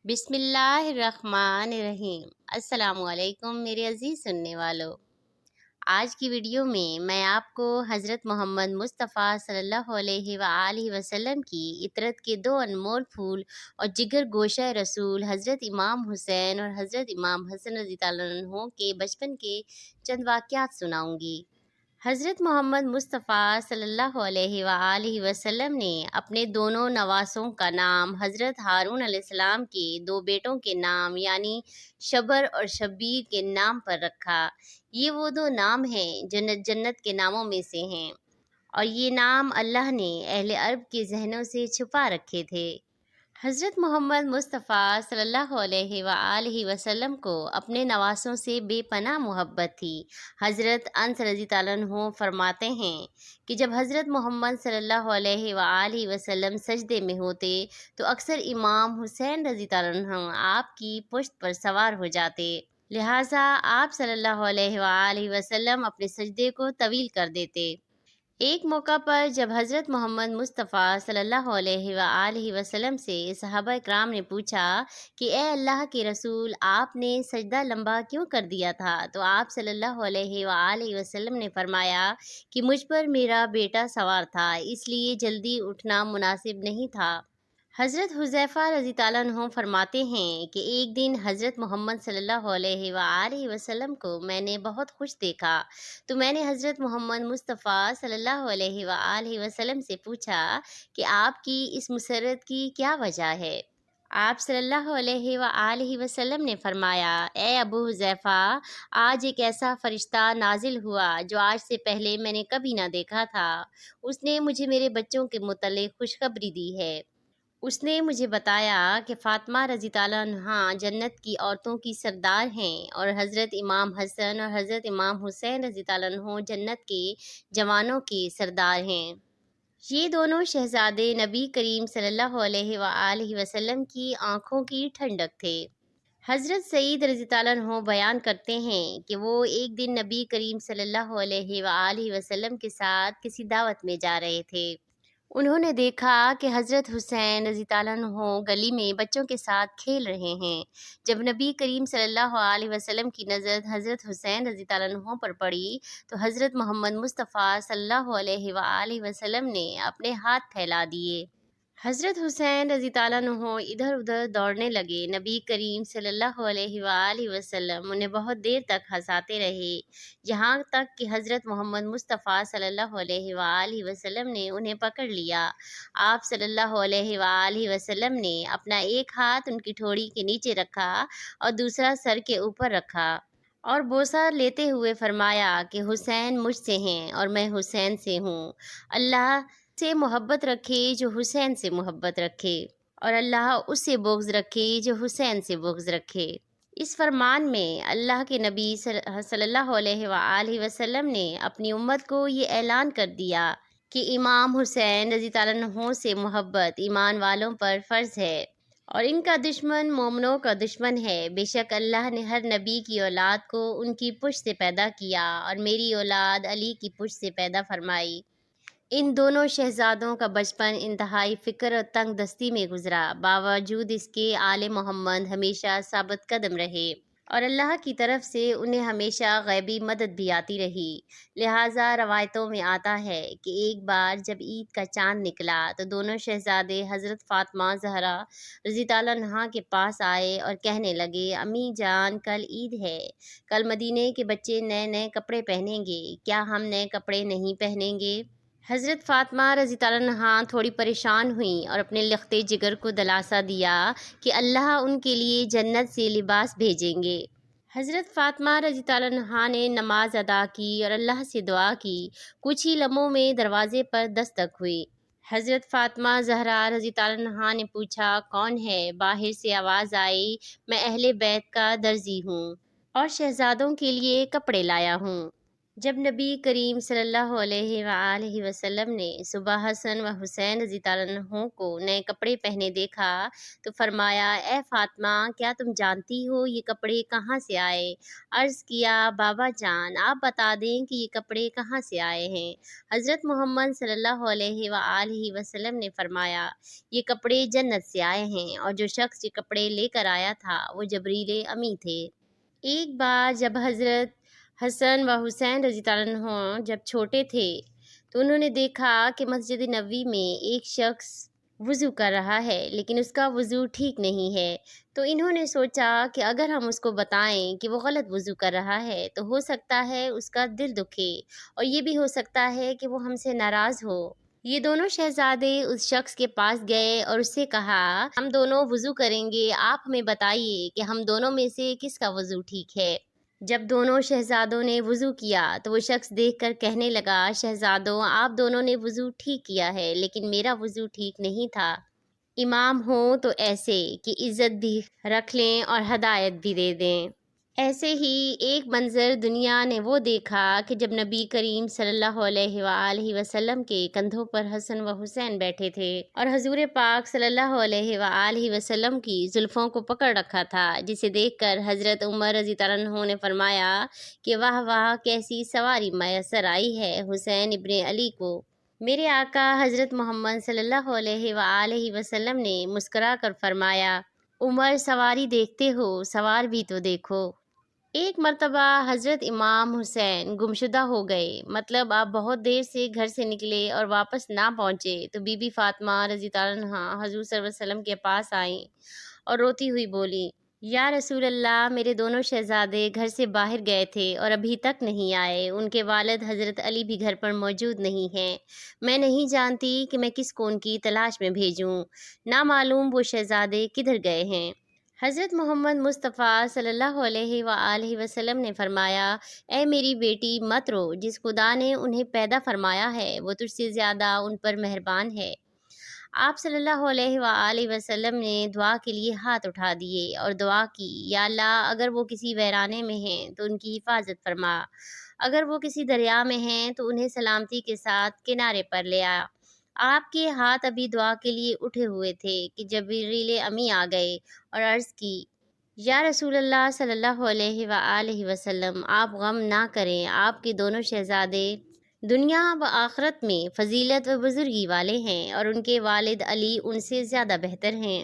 بسم اللہ الرحمن الرحیم۔ السلام علیکم میرے عزیز سننے والوں، آج کی ویڈیو میں آپ کو حضرت محمد مصطفیٰ صلی اللہ علیہ وآلہ وسلم کی عطرت کے دو انمول پھول اور جگر گوشہ رسول حضرت امام حسین اور حضرت امام حسن رضی اللہ عنہ کے بچپن کے چند واقعات سناؤں گی۔ حضرت محمد مصطفیٰ صلی اللہ علیہ وآلہ وسلم نے اپنے دونوں نواسوں کا نام حضرت ہارون علیہ السلام کے دو بیٹوں کے نام یعنی شبر اور شبیر کے نام پر رکھا۔ یہ وہ دو نام ہیں جو جنت کے ناموں میں سے ہیں، اور یہ نام اللہ نے اہل عرب کے ذہنوں سے چھپا رکھے تھے۔ حضرت محمد مصطفیٰ صلی اللہ علیہ وآلہ وسلم کو اپنے نواسوں سے بے پناہ محبت تھی۔ حضرت انس رضی اللہ عنہ فرماتے ہیں کہ جب حضرت محمد صلی اللہ علیہ وآلہ وسلم سجدے میں ہوتے تو اکثر امام حسین رضی اللہ عنہ آپ کی پشت پر سوار ہو جاتے، لہٰذا آپ صلی اللہ علیہ وآلہ وسلم اپنے سجدے کو طویل کر دیتے۔ ایک موقع پر جب حضرت محمد مصطفیٰ صلی اللہ علیہ وآلہ وسلم سے صحابہ کرام نے پوچھا کہ اے اللہ کے رسول، آپ نے سجدہ لمبا کیوں کر دیا تھا، تو آپ صلی اللہ علیہ وآلہ وسلم نے فرمایا کہ مجھ پر میرا بیٹا سوار تھا، اس لیے جلدی اٹھنا مناسب نہیں تھا۔ حضرت حذیفہ رضی اللہ عنہ فرماتے ہیں کہ ایک دن حضرت محمد صلی اللہ علیہ وآلہ وسلم کو میں نے بہت خوش دیکھا، تو میں نے حضرت محمد مصطفیٰ صلی اللہ علیہ وآلہ وسلم سے پوچھا کہ آپ کی اس مسرت کی کیا وجہ ہے؟ آپ صلی اللہ علیہ وآلہ وسلم نے فرمایا، اے ابو حذیفہ، آج ایک ایسا فرشتہ نازل ہوا جو آج سے پہلے میں نے کبھی نہ دیکھا تھا۔ اس نے مجھے میرے بچوں کے متعلق خوشخبری دی ہے۔ اس نے مجھے بتایا کہ فاطمہ رضی اللہ عنہا جنت کی عورتوں کی سردار ہیں، اور حضرت امام حسن اور حضرت امام حسین رضی اللہ عنہ جنت کے جوانوں کے سردار ہیں۔ یہ دونوں شہزادے نبی کریم صلی اللہ علیہ وآلہ وسلم کی آنکھوں کی ٹھنڈک تھے۔ حضرت سعید رضی اللہ عنہ بیان کرتے ہیں کہ وہ ایک دن نبی کریم صلی اللہ علیہ وآلہ وسلم کے ساتھ کسی دعوت میں جا رہے تھے۔ انہوں نے دیکھا کہ حضرت حسین رضی اللہ عنہ گلی میں بچوں کے ساتھ کھیل رہے ہیں۔ جب نبی کریم صلی اللہ علیہ وسلم کی نظر حضرت حسین رضی اللہ عنہ پر پڑی تو حضرت محمد مصطفیٰ صلی اللہ علیہ وآلہ وسلم نے اپنے ہاتھ پھیلا دیے۔ حضرت حسین رضی اللہ عنہ ادھر ادھر دوڑنے لگے۔ نبی کریم صلی اللہ علیہ وآلہ وسلم انہیں بہت دیر تک ہنساتے رہے، یہاں تک کہ حضرت محمد مصطفیٰ صلی اللہ علیہ وآلہ وسلم نے انہیں پکڑ لیا۔ آپ صلی اللہ علیہ وآلہ وسلم نے اپنا ایک ہاتھ ان کی ٹھوڑی کے نیچے رکھا اور دوسرا سر کے اوپر رکھا، اور بوسہ لیتے ہوئے فرمایا کہ حسین مجھ سے ہیں اور میں حسین سے ہوں۔ اللہ سے محبت رکھے جو حسین سے محبت رکھے، اور اللہ اس سے بغض رکھے جو حسین سے بغض رکھے۔ اس فرمان میں اللہ کے نبی صلی اللہ علیہ وآلہ وسلم نے اپنی امت کو یہ اعلان کر دیا کہ امام حسین رضی اللہ عنہ سے محبت ایمان والوں پر فرض ہے، اور ان کا دشمن مومنوں کا دشمن ہے۔ بے شک اللہ نے ہر نبی کی اولاد کو ان کی پشت سے پیدا کیا، اور میری اولاد علی کی پشت سے پیدا فرمائی۔ ان دونوں شہزادوں کا بچپن انتہائی فکر اور تنگ دستی میں گزرا، باوجود اس کے آل محمد ہمیشہ ثابت قدم رہے، اور اللہ کی طرف سے انہیں ہمیشہ غیبی مدد بھی آتی رہی۔ لہٰذا روایتوں میں آتا ہے کہ ایک بار جب عید کا چاند نکلا تو دونوں شہزادے حضرت فاطمہ زہرا رضی اللہ عنہا کے پاس آئے اور کہنے لگے، امی جان، کل عید ہے، کل مدینے کے بچے نئے نئے کپڑے پہنیں گے، کیا ہم نئے کپڑے نہیں پہنیں گے؟ حضرت فاطمہ رضی اللہ عنہا تھوڑی پریشان ہوئیں اور اپنے لختے جگر کو دلاسا دیا کہ اللہ ان کے لیے جنت سے لباس بھیجیں گے۔ حضرت فاطمہ رضی اللہ عنہا نے نماز ادا کی اور اللہ سے دعا کی۔ کچھ ہی لمحوں میں دروازے پر دستک ہوئی۔ حضرت فاطمہ زہرا رضی اللہ عنہا نے پوچھا، کون ہے؟ باہر سے آواز آئی، میں اہل بیت کا درزی ہوں اور شہزادوں کے لیے کپڑے لایا ہوں۔ جب نبی کریم صلی اللہ علیہ وآلہ وسلم نے صبح حسن و حسین رضی اللہ عنہ کو نئے کپڑے پہنے دیکھا تو فرمایا، اے فاطمہ، کیا تم جانتی ہو یہ کپڑے کہاں سے آئے؟ عرض کیا، بابا جان آپ بتا دیں کہ یہ کپڑے کہاں سے آئے ہیں۔ حضرت محمد صلی اللہ علیہ وآلہ وسلم نے فرمایا، یہ کپڑے جنت سے آئے ہیں، اور جو شخص یہ کپڑے لے کر آیا تھا وہ جبریل امی تھے۔ ایک بار جب حضرت حسن و حسین رضی اللہ عنہ جب چھوٹے تھے تو انہوں نے دیکھا کہ مسجد نبوی میں ایک شخص وضو کر رہا ہے لیکن اس کا وضو ٹھیک نہیں ہے، تو انہوں نے سوچا کہ اگر ہم اس کو بتائیں کہ وہ غلط وضو کر رہا ہے تو ہو سکتا ہے اس کا دل دکھے، اور یہ بھی ہو سکتا ہے کہ وہ ہم سے ناراض ہو۔ یہ دونوں شہزادے اس شخص کے پاس گئے اور اس سے کہا، ہم دونوں وضو کریں گے، آپ ہمیں بتائیے کہ ہم دونوں میں سے کس کا وضو ٹھیک ہے۔ جب دونوں شہزادوں نے وضو کیا تو وہ شخص دیکھ کر کہنے لگا، شہزادوں، آپ دونوں نے وضو ٹھیک کیا ہے لیکن میرا وضو ٹھیک نہیں تھا۔ امام ہوں تو ایسے کہ عزت بھی رکھ لیں اور ہدایت بھی دے دیں۔ ایسے ہی ایک منظر دنیا نے وہ دیکھا کہ جب نبی کریم صلی اللہ علیہ وآلہ وسلم کے کندھوں پر حسن و حسین بیٹھے تھے اور حضور پاک صلی اللہ علیہ وآلہ وسلم کی زلفوں کو پکڑ رکھا تھا، جسے دیکھ کر حضرت عمر رضی اللہ عنہ نے فرمایا کہ واہ واہ، کیسی سواری میسر آئی ہے حسین ابن علی کو۔ میرے آقا حضرت محمد صلی اللہ علیہ وآلہ وسلم نے مسکرا کر فرمایا، عمر، سواری دیکھتے ہو، سوار بھی تو دیکھو۔ ایک مرتبہ حضرت امام حسین گمشدہ ہو گئے، مطلب آپ بہت دیر سے گھر سے نکلے اور واپس نہ پہنچے، تو بی بی فاطمہ رضی اللہ عنہا حضور صلی اللہ علیہ وسلم کے پاس آئیں اور روتی ہوئی بولی، یا رسول اللہ، میرے دونوں شہزادے گھر سے باہر گئے تھے اور ابھی تک نہیں آئے، ان کے والد حضرت علی بھی گھر پر موجود نہیں ہیں، میں نہیں جانتی کہ میں کس کو ان کی تلاش میں بھیجوں، نہ معلوم وہ شہزادے کدھر گئے ہیں۔ حضرت محمد مصطفیٰ صلی اللہ علیہ وآلہ وسلم نے فرمایا، اے میری بیٹی، مت رو، جس خدا نے انہیں پیدا فرمایا ہے وہ تجھ سے زیادہ ان پر مہربان ہے۔ آپ صلی اللہ علیہ وآلہ وسلم نے دعا کے لیے ہاتھ اٹھا دیے اور دعا کی، یا اللہ، اگر وہ کسی ویرانے میں ہیں تو ان کی حفاظت فرما، اگر وہ کسی دریا میں ہیں تو انہیں سلامتی کے ساتھ کنارے پر لے آ۔ آپ کے ہاتھ ابھی دعا کے لیے اٹھے ہوئے تھے کہ جبریل امی آ گئے اور عرض کی، یا رسول اللہ صلی اللہ علیہ وآلہ وسلم، آپ غم نہ کریں، آپ کے دونوں شہزادے دنیا و آخرت میں فضیلت و بزرگی والے ہیں اور ان کے والد علی ان سے زیادہ بہتر ہیں۔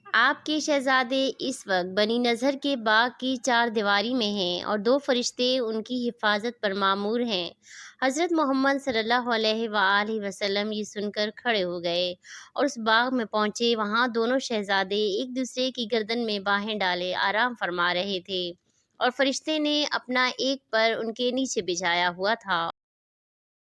آپ کے شہزادے اس وقت بنی نظر کے باغ کی چار دیواری میں ہیں اور دو فرشتے ان کی حفاظت پر مامور ہیں۔ حضرت محمد صلی اللہ علیہ وآلہ وسلم یہ سن کر کھڑے ہو گئے اور اس باغ میں پہنچے۔ وہاں دونوں شہزادے ایک دوسرے کی گردن میں باہیں ڈالے آرام فرما رہے تھے اور فرشتے نے اپنا ایک پر ان کے نیچے بچھایا ہوا تھا۔